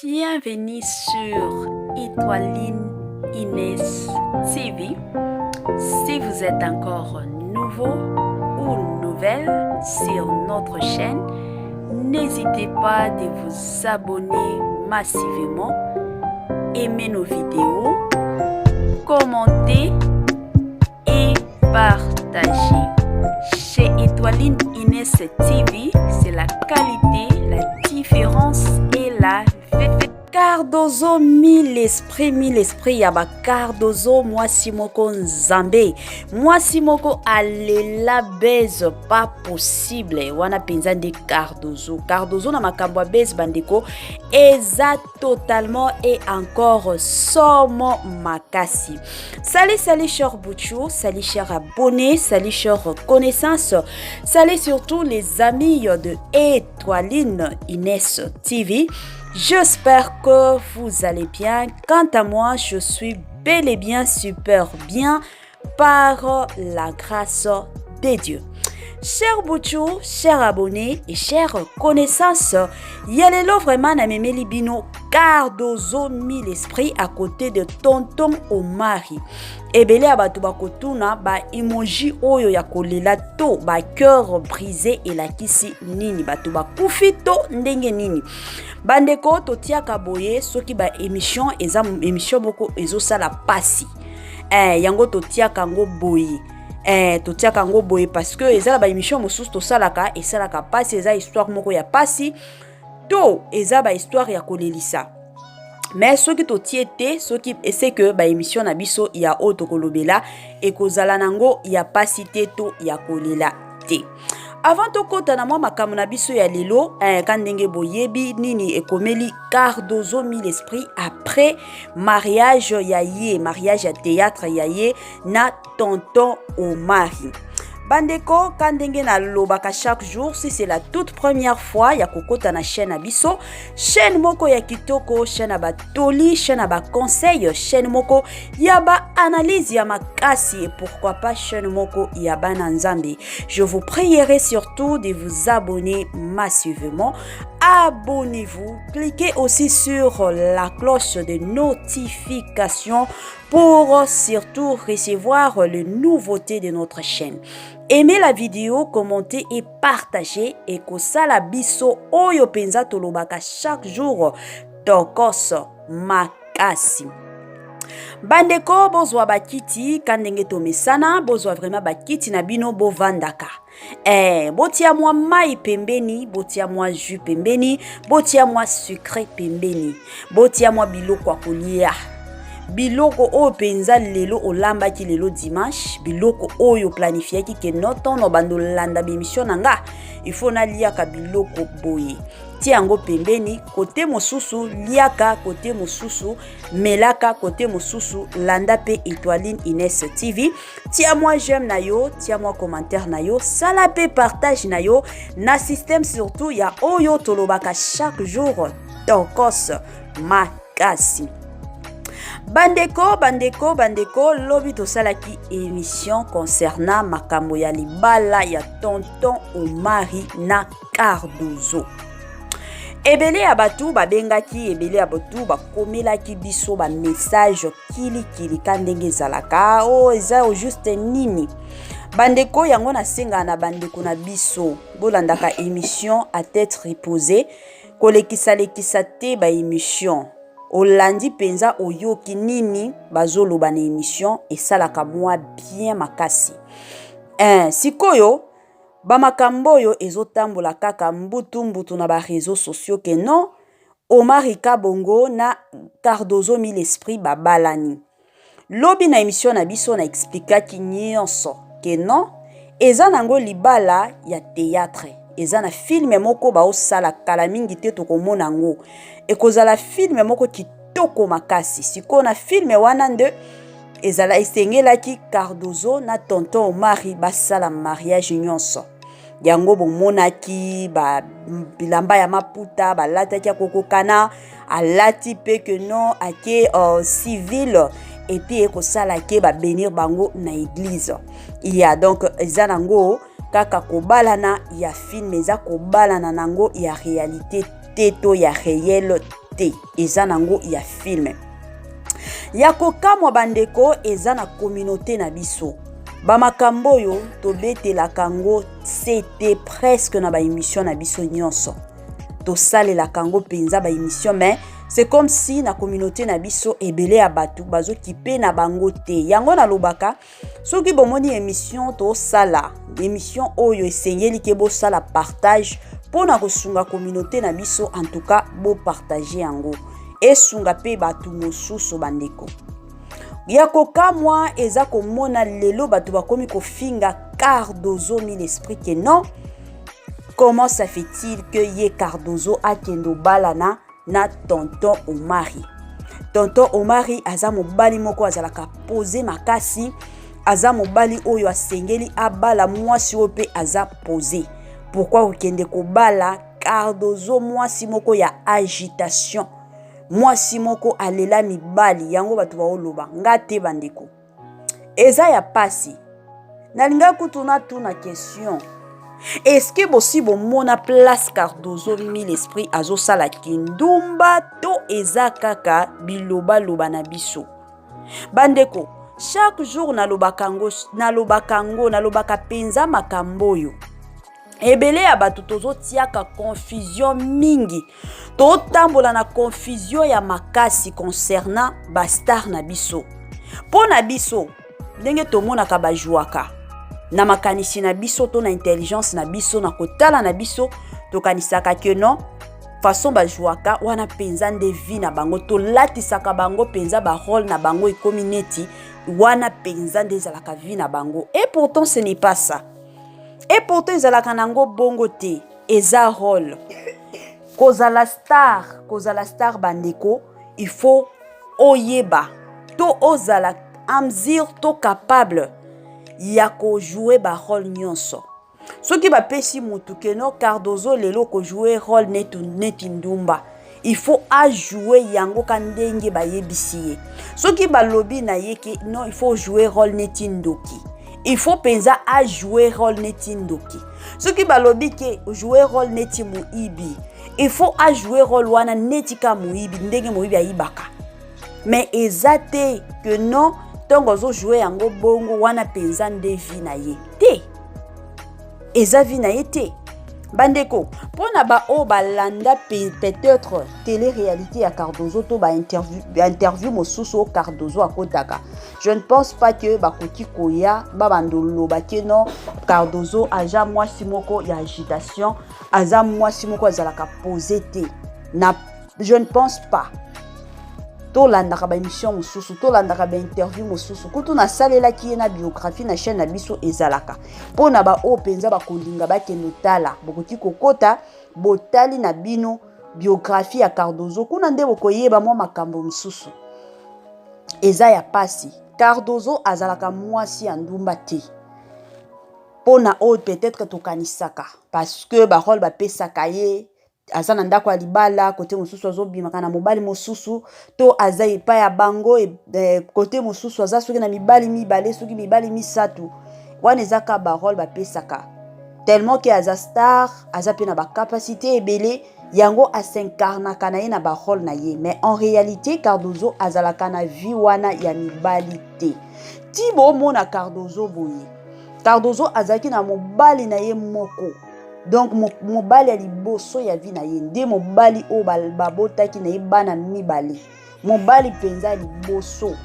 Bienvenue sur Étoiline Inès TV. Si vous êtes encore nouveau ou nouvelle sur notre chaîne, n'hésitez pas de vous abonner massivement, aimer nos vidéos, commenter et partager. Chez Étoiline Inès TV, c'est la qualité, la différence et la vérité. Cardozo mille esprit yaba Cardozo mwasi moko nzambe mwasi moko alela beze pas possible wana penza de Cardozo na makambo beze bandeko eza totalement et encore somo makasi. Salut chers Bouchou, salut chers abonnés, salut chers connaissances, salut surtout les amis de Étoiline Inès TV. J'espère que vous allez bien. Quant à moi, je suis bel et bien super bien par la grâce de Dieu. Chers Bouchou, chers abonnés et chers connaissances, yalelo vraiment na memeli bino Cardozo mille esprit à côté de tonton Omari. Ebele abatu bakotuna ba emoji oyo ya kolela to ba cœur brisé et la kisi nini batu bakufi to ndenge nini. Bandeko totiaka boye soki ba émission eza émission moko ezosala pasi. Yango totiaka ngo boye. Totiaka ngo boye parce que ezala ba émission mosusu to salaka et salaka pasi eza histoire moko ya pasi to eza ba histoire ya kolelisa. Mais ce qui totiete, ce qui c'est que ba émission na biso ya auto kolobela et kozala nango ya pasité to ya kolela te. Avant to kota na mwa makamu na biso ya lelo, kandenge boyebi nini ekomeli Cardozo mille esprit après mariage ya ye, mariage ya théâtre ya ye na tonton Omari. Bandeko kandenge na lobaka chaque jour, si c'est la toute première fois ya kokota na chaîne abiso, chaîne moko ya kitoko, chaîne aba toli, chaîne aba conseil, chaîne moko yaba analyse ya makasi et pourquoi pas chaîne moko yaba nanzambe. Je vous prierai surtout de vous abonner massivement. Abonnez-vous, cliquez aussi sur la cloche de notification pour surtout recevoir les nouveautés de notre chaîne. Aimez la vidéo, commentez et partagez et kosala biso oyo penza tolobaka chaque jour tokos makasi. Bandeko bozwa bakiti kandenge tomesana bozwa vraiment bakiti na bino bovandaka. Botia mwa mai pembeni, botia mwa jus pembeni, botia mwa sucre pembeni, botia mwa biloko kolia. Biloko oyo penza lelo olamba ki lelo dimanche, biloko oyo planifié ki ke notono bando landa bemission nanga, il faut na liaka biloko boye. Tia yango pembeni, kote mosusu liaka, kote mosusu melaka, kote mosusu landa pe Étoiline Inès TV. Tia moi j'aime na yo, tia moi commentaire na yo, sala pe partage na yo, na système surtout ya oyo tolobaka chaque jour tokos makasi. Bandeko, lobi tosalaki émission concernant makambo ya libala ya tonton Omari na Cardozo. Ebele abatu babengaki, ebele abatu bakomelaki biso ba message kili kandenge zalaka o eza o juste nini. Bandeko yango na senga na bandeko na biso bolandaka émission à tête reposée kolekisa te ba émission. Olandi penza oyoki nini bazoloba na émission et salaka mwa bien makasi. Sikoyo ba makambo yo ezotambola kaka mbutu na ba réseaux sociaux ke non Omari Kabongo na Cardozo mille esprit babalani. Lobi na émission na biso na expliquer ki nyonso ke non eza nango libala ya théâtre. Eza na film moko ba osala kala mingi te tokomona ngo. Ekozala film moko kitoko makasi. Siko na film wana nde ezala esengelaki Cardozo na tonton Omari basala mariage nyonso. Yango bomonaki ba bilamba ya maputa balataki kokokana alati pe que non ake civil et puis ekosala ke ba bénir bango na église. Il y a donc ezanango kaka kobalana ya film eza kobalana nango ya réalité teto ya réel te eza nango ya film ya kokamwa bandeko eza na communauté na biso bamakambo oyo tobetelaka yango c'était presque na baémission na biso nyonso tosalelaka yango mpenza baémission mais c'est comme si na communauté na biso ebele ya bato bazokipe na bango te yango nalobaka soki bomoni émission tosala émission oyo esengeli ke bosala partage mpona kosunga communauté na biso en tout cas bopartage yango esunga pe bato mosusu bandeko ya kokamwa eza komona lelo bato bakomi kofinga Cardozo mille esprit que non comment ça fait-il que ye Cardozo akendo balana na tonton Omari tonton Omari aza mobali moko azalaka posé makasi aza mobali oyo asengeli abala mwasi oyo pe aza posé pourquoi okende kobala Cardozo mwasi moko ya agitation mwasi moko alela mibali yango bato baoloba ngate bandeko eza ya pasi nalinga kutuna tuna question est-ce que possible mona place Cardozo mille esprit azosala kindumba to eza kaka biloba loba na biso bandeko chaque jour nalobaka penza makambo oyo ebele ya bato tozotiaka confusion mingi totambola na confusion ya makasi concernant bastar na biso po na biso ndenge tomonaka bajuaka na makanisi na biso to na intelligence na biso na kotala na biso tokanisaka ke non façon bajuaka wana penza nde vie na bango tolatisaka bango penza ba rôle na bango ekomi neti wana penza nde ezalaka vie na bango et pourtant ce n'est pas ça et pourtant ezalaka nango bongo te eza rôle kozala star bandeko il faut oyeba to ozala amzir to capable ya ko jouer ba rôle nyonso soki ba pesi mutu keno Cardozo lelo ko jouer rôle neti ndumba il faut a jouer yango kandenge ba yebisiye soki ba lobby na yeke non il faut jouer rôle neti ndoki il faut penza a jouer rôle neti ndoki soki ba lobby ke jouer rôle neti muibi il faut a jouer rôle wana neti ka muibi ndenge muibi ayibaka mais ezate que non tongo zo jouer yango bongo wana penza nde vie na ye te eza vie na ye te bandeko pona ba o balanda peut-être télé-réalité ya Cardozo to ba interview mosusu o Cardozo akotaka je ne pense pas que bakoki koya ba bandolo bakeno Cardozo aja mwasi moko ya agitation aza mwasi moko azalaka posé te na je ne pense pas tolandaka ba émission mosusu tolandaka ba interview mosusu kutu na salela ki na biographie na chaîne na biso ezalaka pona ba o penza ba kolinga ba kendo tala bokoki kokota botali na bino biographie ya Cardozo kuna nde bokoyeba mwa makambo mosusu eza ya pasi Cardozo azalaka mwasi ya ndumba te pona o peut-être tokanisaka parce que ba rôle ba pesaka ye azana ndako alibala kote mosusu azobimaka na mobali mosusu to aza epa ya bango kote mosusu aza soki na mibali mibale soki mibali misatu wana ezaka ba rôle bapesaka tellement que aza star aza pe na ba capacité ebele yango asincarnaka na ye na ba rôle na ye mais en réalité Cardozo azalaka na vie wana ya mibali te ti bomona Cardozo boye Cardozo azaki na mobali na ye moko donc mobali ya liboso ya vie na ye nde mobali o babotaki na ye bana mibale mobali penza liboso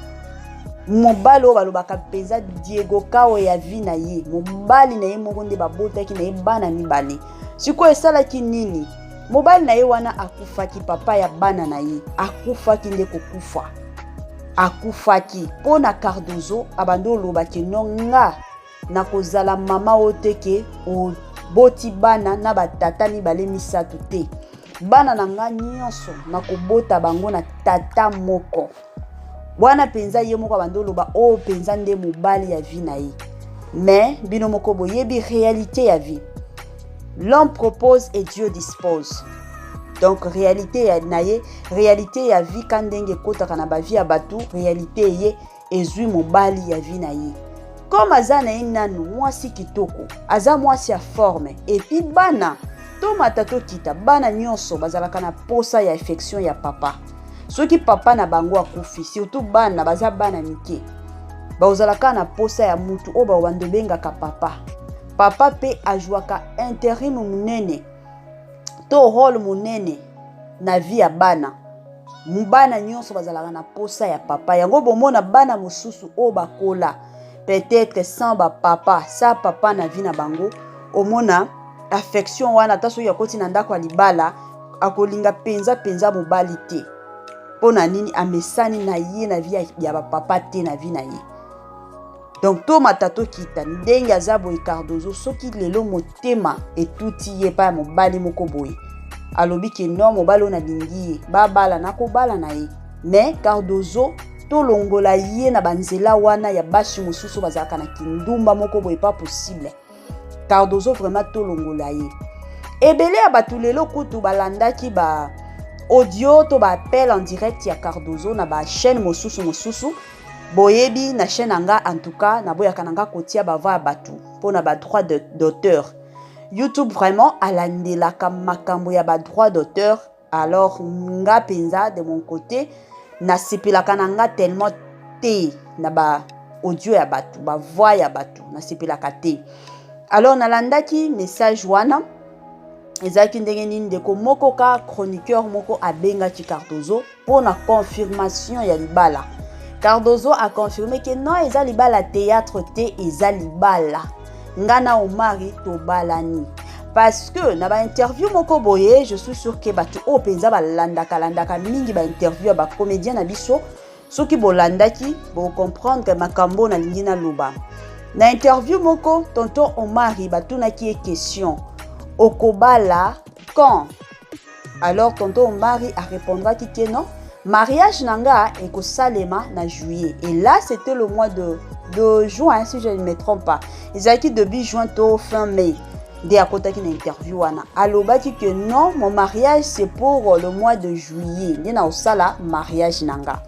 mobali o balobaka penza Diego Kao ya vie na ye mobali na ye moko nde babotaki na ye bana mibale siko esalaki nini mobali na ye wana akufaki papa ya bana na ye akufaki nde kokufa akufaki pona Cardozo abando olobaki nonga na kozala mama oteke o boti bana na batata mibale misatu te bana na nga nyonso na kobota bango na tata moko wana penza ye moko bandoloba o penza nde mobali ya vie na ye mais bino moko boyebi réalité ya vie l'homme propose et Dieu dispose donc réalité ya na ye réalité ya vie kandenge kotaka na ba vie ya batu réalité ye ezui mobali ya vie na ye comme aza na ye nanu mwasi kitoko aza mwasi ya forme et puis bana to matato kita bana nyonso bazalaka na posa ya affection ya papa. Soki papa na bango akufi, surtout bana baza bana mike, bazalaka na posa ya mutu o ba wandobengaka papa. Papa pe ajwaka intérim munene to rôle munene na vie ya bana. Mubana nyonso bazalaka na posa ya papa. Yango bomona bana mosusu o bakola peut-être sans ba papa, sa papa na vie na bango, omona affection wana taso ya koti na ndako libala akolinga penza mobali te. Pona nini amesani na ye na vie ya ba papa te na vie na ye. Donc to matato kita ndenge azaboye Cardozo soki lelo motema etuti ye pa mobali moko boye. Alobi ke non mobali na lingi babala na ko bala na ye. Mais Cardozo to longola ye na banzela wana ya bashi mosusu bazaka na kindumba moko boye pas possible. Cardozo vraiment to longola ye. Ebele ya batu lelo kutu balandaki ba audio to ba appel en direct ya Cardozo na ba chaîne mosusu boyebi na chaîne anga en tout cas na boya kananga kotia ba va batu pona ba droit d'auteur. YouTube vraiment alandelaka makambo ya ba droit d'auteur. Alors nga penza de mon côté na sepelaka nanga tellement te na ba audio ya batu ba voix ya batu na sepelaka te. Alors nalandaki message wana ezaki ndenge nini ndeko moko ka chroniqueur moko abengaki Cardozo pona confirmation ya libala. Cardozo a confirmé que non eza libala théâtre te eza libala ngana omari to balani. Parce que na ba interview moko boye, je suis sûr que batu o penza landaka mingi ba interview ba comédien na biso soki bolandaki bo comprendre que makambo na lingina loba. Na interview moko tonton Omari batunaki e question okobala quand? Alors tonton Omari a répondra que non, mariage nanga eko salema na juillet. Et là c'était le mois de juin si je ne me trompe pas. Ezaki début juin to fin mai. De à côté d'une interview wana alobaki que non, mon mariage c'est pour le mois de juillet. Ndena osala mariage nanga.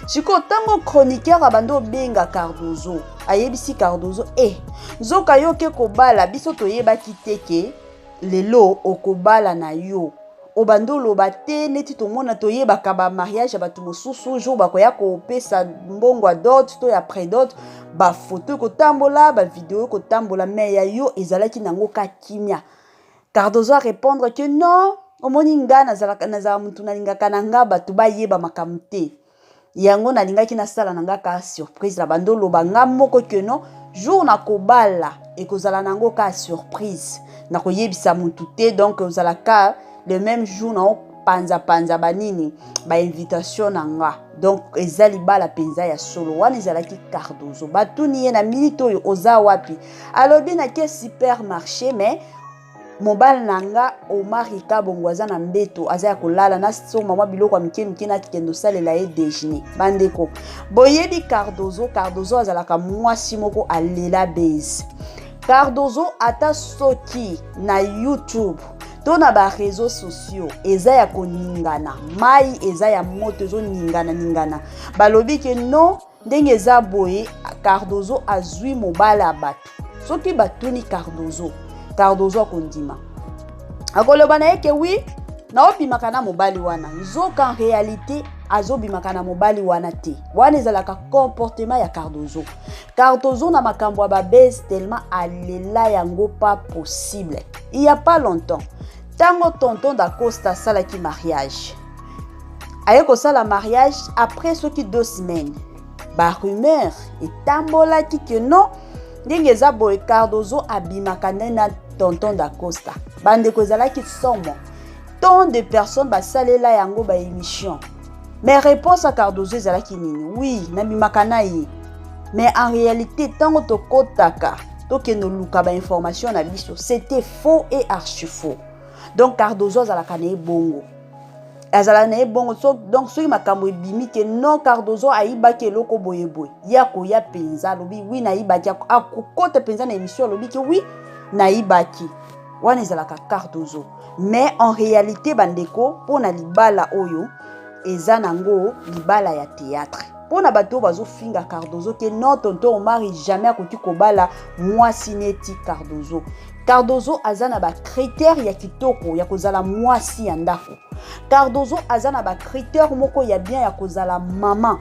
Siko tango chroniqueur abando benga Cardozo ayebisi Cardozo nzoka yo ke kobala biso toyebaki teke lelo okobala na yo obando loba te neti tomona toyebaka ba mariage ya batu mosusu jour bakoya kopesa mbongo dot to ya prédot ba photo ko tambola ba vidéo ko tambola mais ya yo ezalaki nango ka kimia. Cardozo a répondre que non omoni nga nazala mutu nalingaka nanga batu bayeba makamute yango nalingaki na sala nanga ka surprise la bando loba nga moko que non jour na kobala ekozala nango ka surprise na koyebisa mutu te donc ozala ka le même jour na panza banini ba invitation nanga donc ezali bala penza ya solo wana ezalaki Cardozo batuni ye na minute oyo oza wapi alobi na ke supermarché mais mobile nanga Omari kabongwaza na mbeto aza ya kolala na soma mwa biloko ya mike na kendo salela ye déjeuner bandeko boyebi Cardozo azalaka mwasi moko alela base. Cardozo ata soki na YouTube to na ba réseaux sociaux eza ya koningana mai eza ya moto zo ningana balobi ke non ndenge eza boye Cardozo azwi mobala batu soki batuni Cardozo akondima akoloba na yeke oui na obimaka na mobali wana nzoka en réalité azobimaka na mobali wana te wana ezalaka comportement ya Cardozo na makambo ya babese tellement alela yango pas possible. Il y a pas longtemps tango tonton d'Acosta salaki mariage aye kosala mariage après soki 2 semaines ba rumeur etambolaki que non ndenge eza boye Cardozo abimaka na tonton d'Acosta bandeko ezalaki somo tant de personnes basalela yango ba émission mais réponse à Cardozo ezalaki nini oui nabimaka na ye mais en réalité tango tokotaka tokeno luka ba information na biso c'était faux et archi faux. Donc Cardozo azalaka na bongo donc soki makambo ebimi ke non Cardozo ayibaki eloko boyeboye ya koya penza lobi oui nayibaki akokota penza na émission lobi ke oui nayibaki wana ezalaka Cardozo. Mais en réalité bandeko pona libala oyo eza nango libala ya théâtre pona bato bazo finga Cardozo que non tonton Omar jamais akoki kobala mwasi neti Cardozo. Cardozo azana ba critère ya kitoko ya kozala mwasi ya ndako. Cardozo azana ba critère moko ya bien ya kozala mama.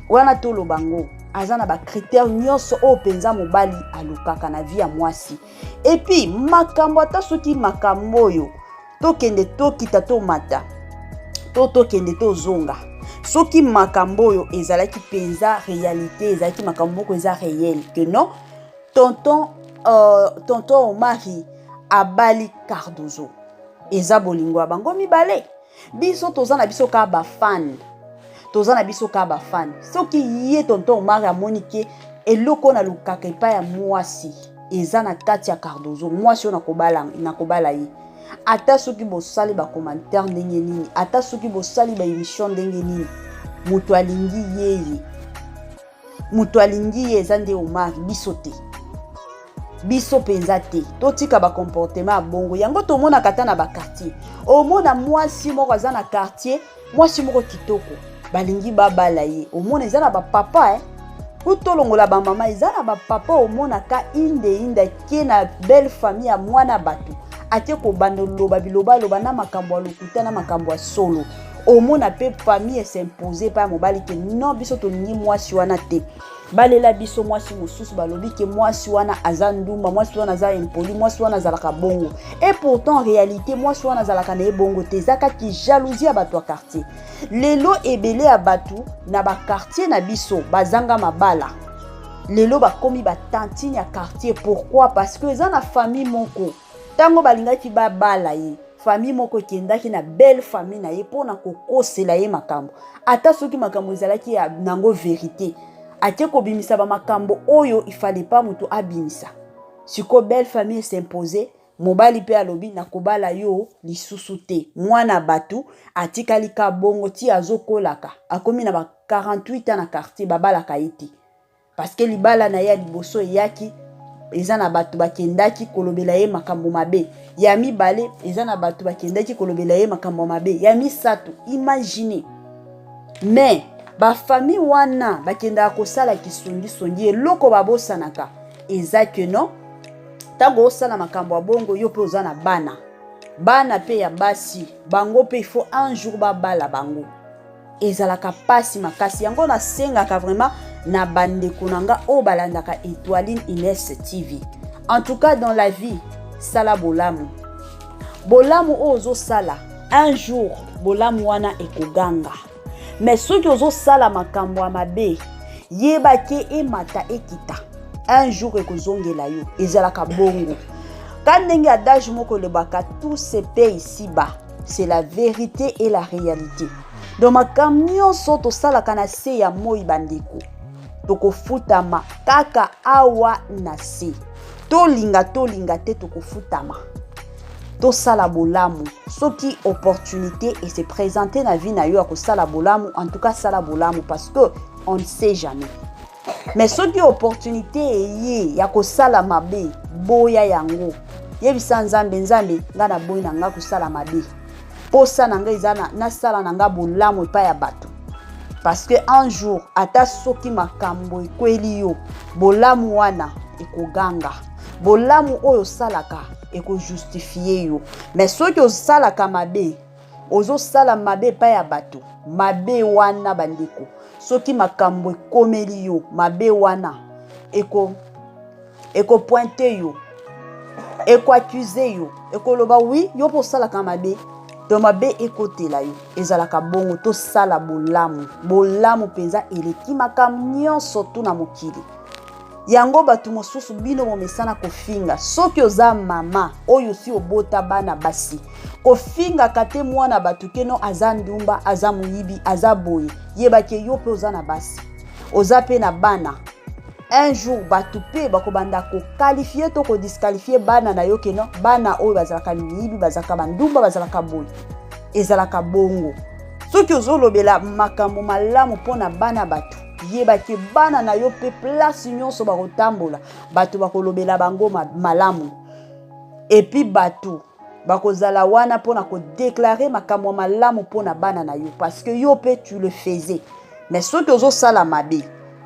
Wana tolo bango azana ba critère nyonso o penza mobali alukaka na vie ya mwasi. Et puis makambo ata soki makambo yo tokende tokita to mata tokende to zonga soki makambo yo ezalaki penza réalité ezalaki makambo moko eza réel que non tonton Omari abali Cardozo eza bolingo ya bango mibale biso toza na biso ka ba fan soki ye tonton Omari amoni ke eloko na lukaka epai ya mwasi eza na kati ya Cardozo mwasi yo nakobala ye ata soki bosali ba commentaire ndenge nini ata soki bosali ba émission ndenge nini mutu alingi ye eza nde Omar biso penza te totika ba comportement ya bongo yango tomona kata na ba quartier omona mwasi moko aza na quartier mwasi moko kitoko balingi babala ye omona eza na ba papa utolongola ba mama eza na ba papa omona ka inde ke na belle famille ya mwana bato ate ko bandoloba biloba na makambo ya lokuta na makambo ya solo omona pe famille s'imposer pa mobali ke non biso tolingi mwasi wana te balela biso mwasi mosusu balobi ke mwasi wana aza ndumba mwasi wana aza impoli mwasi wana azalaka bongo et pourtant en réalité mwasi wana azalaka na ebongo te ezaka ki jalousie ya bato ya quartier lelo ebele ya bato na ba quartier na biso bazanga mabala lelo bakomi batantine ya quartier pourquoi parce que eza na famille moko tango balingaki babala ye famille moko kendaki na belle famille na ye pona kokosela ye makambo ata soki makambo ezalaki ya nango vérité ate kobimisa ba makambo oyo il fallait pas mutu abimisa siko belle famille s'imposer mobali pe alobi na kobala yo lisusu te mwana batu atikali ka bongo ti azokolaka akomi na ba 48 ans na quartier babalaka iti parce que libala na ya liboso yaki eza na batu bakendaki kolobela ye makambo mabe ya mibale eza na batu bakendaki kolobela ye makambo mabe ya misato imagine mais ba famille wana bakenda kosala kisongi eloko babosanaka eza que non tango osala makambo ya bongo yo pe oza na bana pe ya basi bango pe il faut un jour babala bango ezalaka pasi makasi yango nasengaka vraiment na bandeko nanga o balandaka Étoiline Ines TV. En tout cas dans la vie sala bolamu ozo sala un jour bolamu wana ekoganga mais soki ozo sala makambo ya mabe yeba ke emata ekita un jour ekozongela yo ezalaka bongo kandenge adage moko lebaka tout se paye ici-bas c'est la vérité et la réalité donc makambo nyonso tosalaka na se ya moi bandeko tokofutama kaka awa na se tolinga te tokofutama tosala bolamu soki opportunité et se présenter na vie na yo akosala bolamu en tout cas sala bolamu parce que on ne sait jamais mais soki opportunité eye ya kosala mabe boya yango yebisa nzambe nga na boyi na nga kosala mabe posa na nga izana na sala na nga bolamu epa ya bato parce que un jour ata soki makambo ekweli yo bolamu wana ekoganga bolamu oyo salaka eko justifier yo mais soki osalaka mabe ozosala mabe pa ya bato mabe wana bandeko soki makambo ekomeli yo mabe wana eko pointe yo eko accuse yo eko loba oui yo po salaka mabe to mabe ekotela yo ezalaka bongo to sala bolamu penza eleki makambo nyonso tu na mokili yango batu mosusu bino bomesana kofinga soki oza mama oyo si obota bana basi kofinga kate mwana batu keno aza ndumba aza muyibi aza boye yebake yo pe oza na basi oza pe na bana un jour batu pe bakobanda ko qualifier to ko disqualifier bana na yo keno bana oyo bazalaka muyibi bazalaka bandumba bazalaka boye ezalaka bongo soki ozolobela makambo malamu pona bana batu yebake bana na yo pe place nyonso bakotambola bato bakolobela bango malamu et puis bato bakozala wana pona ko déclarer makambo malamu pona bana na yo parce que yo pe tu le faisais mais soki ozosala mabe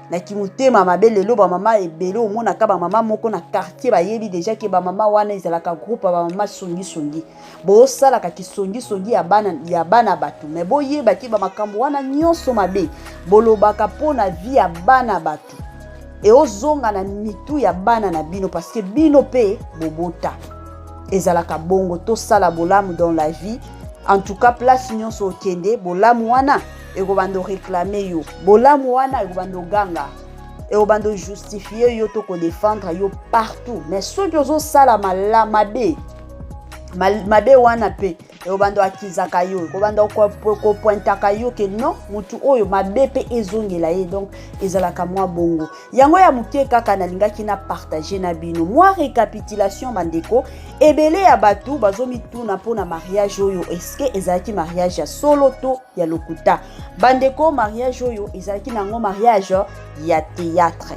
na kimutema mabe lelo bamama ebele omonaka bamama moko na quartier bayebi déjà ke bamama wana ezalaka groupe bamama songisongi bosalaka kisongisongi ya bana bato mais boyebaki bamakambo wana nyonso mabe bolobaka mpona vie ya bana bato eozonga na mitu ya bana na bino parce que bino pe bobota ezalaka bongo tosala bolamu dans la vie. En tout cas place nyonso okende bolamu wana ekobando réclamer yo bolamu wana ekobando ganga ekobando justifier yo to ko défendre yo partout mais soki ozosala mabe wana pe ekobando akizaka yo ekobando kopointaka yo ke non mutu oyo mabe pe ezongela ye donc ezalaka mwa bongo yango ya muke kaka nalingaki na partager na bino mwa récapitulation bandeko ebele ya batu bazomituna mpona mariage oyo eske ezalaki mariage ya solo to ya lokuta bandeko mariage oyo ezalaki nango mariage ya théâtre.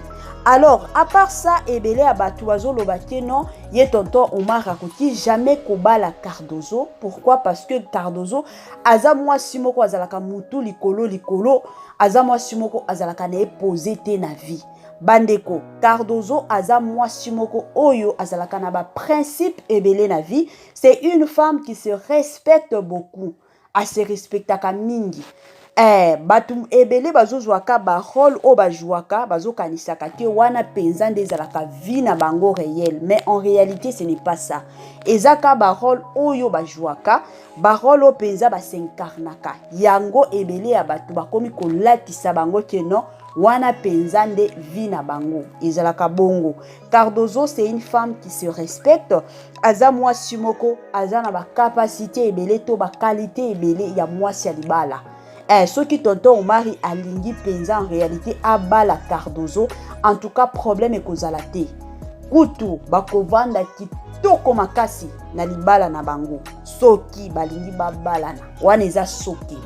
Alors, à part ça, ebele ya batu bazoloba ke non, ye tonton Omar akoki jamais kobala Cardozo. Pourquoi? Parce que Cardozo aza mwasi moko azalaka mutu likolo, aza mwasi moko azalaka na posé te na vie. Bandeko, Cardozo aza mwasi moko oyo azalaka na ba principe ebele na vie. C'est une femme qui se respecte beaucoup. Elle se respectaka mingi. Batum ebele bazozwaka ba rôle o bajouaka bazokanisaka ke wana penza ndezalaka vie na bango réel mais en réalité ce n'est pas ça ezaka ba rôle oyo bajouaka ba rôle o penza basenkarnaka yango ebele ya batu bakomi kolatisa bango ke non wana penza nde vie na bango ezalaka bongo. Cardozo c'est une femme qui se respecte aza mwasi moko aza na ba capacité ebele to ba qualité ebele ya mwasi ya libala. Ceux qui tonton Omari alingi penza en réalité abala Cardozo en tout cas problème ekozalate kutu bakovanda kitoko makasi na libala na bango soki balingi babalana wana eza soki.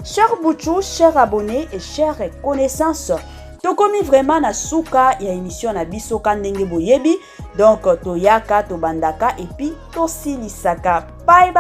Cher Bouchou, cher abonné et chers connaissances, tokomi vraiment na suka ya émission na biso kandenge boyebi donc toyaka tobandaka et puis tosilisaka. Bye bye.